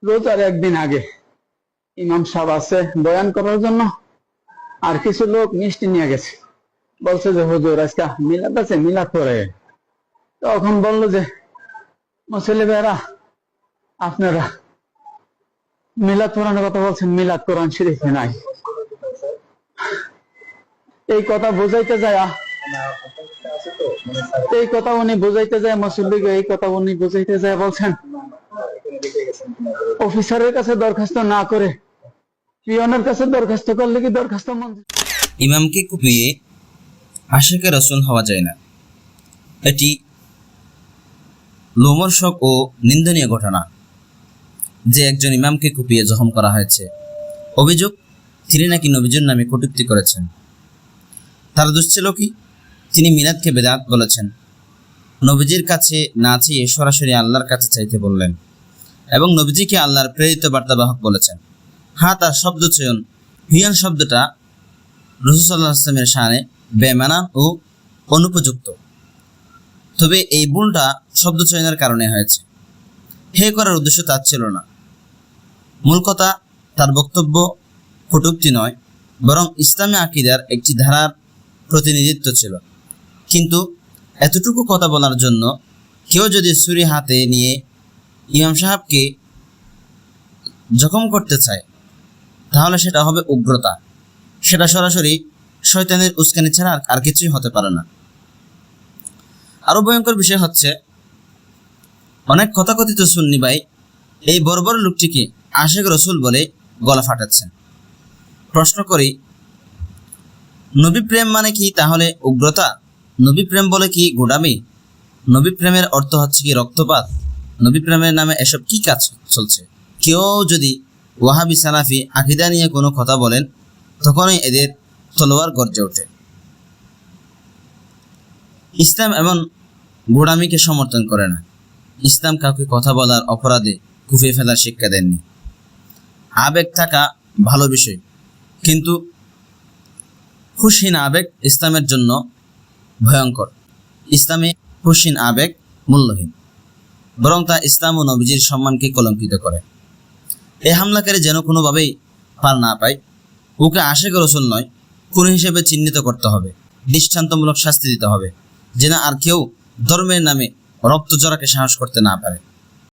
রোজার একদিন আগে ইমাম সাহেব আছে বয়ান করার জন্য, আর কিছু লোক মিষ্টি নিয়ে গেছে, বলছে যে হুজুর আজকে মিলাদ আছে, মিলাদ করে। তখন বললো যে মুসল্লি ভাইরা, আপনারা মিলাদ পড়ানোর কথা বলছেন, মিলাদ কোরআন শরীফে নাই। এই কথা বুঝাইতে যায় এই কথা উনি বুঝাইতে যায় মুসল্লিকে, এই কথা উনি বুঝাইতে যায় বলছেন অফিসারের কাছে দরখাস্ত না করে পিয়নের কাছে দরখাস্ত করলে কি দরখাস্ত মঞ্জুর। ইমামকে কুপিয়ে আশিকে রাসূল হওয়া যায় না। এটি লোমহর্ষক ও নিন্দনীয় ঘটনা যে একজন ইমামকে কুপিয়ে জখম করা হয়েছে। অভিযোগ, তিনি নাকি নবীজির নামে কটূক্তি করেছেন। তার দোষ ছিল কি? তিনি মিলাদকে বেদাত বলেছেন, নবীজির কাছে না চেয়ে সরাসরি আল্লাহর কাছে চাইতে বললেন এবং নবীজিকে আল্লাহর প্রেরিত বার্তাবাহক বলেছেন। হ্যাঁ, তার শব্দ চয়ন হিয়ান শব্দটা রাসূল সাল্লাল্লাহু আলাইহি ওয়াসাল্লামের শানে বেমানান ও অনুপযুক্ত। তবে এই ভুলটা শব্দ চয়নের কারণে হয়েছে, হে করার উদ্দেশ্য তার ছিল না। মূল কথা, তার বক্তব্য কটূক্তি নয়, বরং ইসলামী আকীদার একটি ধারার প্রতিনিধিত্ব ছিল। কিন্তু এতটুকু কথা বলার জন্য কেউ যদি ছুরি হাতে নিয়ে ইমাম সাহেবকে জখম করতে চায়, তাহলে সেটা হবে উগ্রতা। সেটা সরাসরি শয়তানের উস্কানি ছাড়া আর কিছুই হতে পারে না। আরো ভয়ঙ্কর বিষয় হচ্ছে, অনেক তথাকথিত সুন্নি ভাই এই বর্বর লোকটিকে আশিক রাসূল বলে গলা ফাটাচ্ছেন। প্রশ্ন করি, নবী প্রেম মানে কি তাহলে উগ্রতা? নবী প্রেম বলে কি গোঁড়ামি? নবী প্রেমের অর্থ হচ্ছে কি রক্তপাত? নবী প্রেমের নামে এসব কি কাজ চলছে? কেউ যদি ওয়াহাবি সালাফি আকীদা নিয়ে কোনো কথা বলেন, তখনই এদের তলোয়ার গর্জে ওঠে। ইসলাম এমন গোঁড়ামিকে সমর্থন করে না। ইসলাম কাউকে কথা বলার অপরাধে কুপিয়ে ফেলার শিক্ষা দেননি। আবেগ থাকা ভালো বিষয়, কিন্তু হুশহীন আবেগ ইসলামের জন্য ভয়ঙ্কর। ইসলামে হুশহীন আবেগ মূল্যহীন, বরং তা ইসলাম ও নবীজির সম্মানকে কলঙ্কিত করে। এই হামলাকারী যেন কোনোভাবেই পার না পায়। ওকে আশিক রাসূল নয়, খুন হিসেবে চিহ্নিত করতে হবে, দৃষ্টান্তমূলক শাস্তি দিতে হবে, যেন আর কেউ ধর্মের নামে রক্ত জড়াকে সাহস করতে না পারে।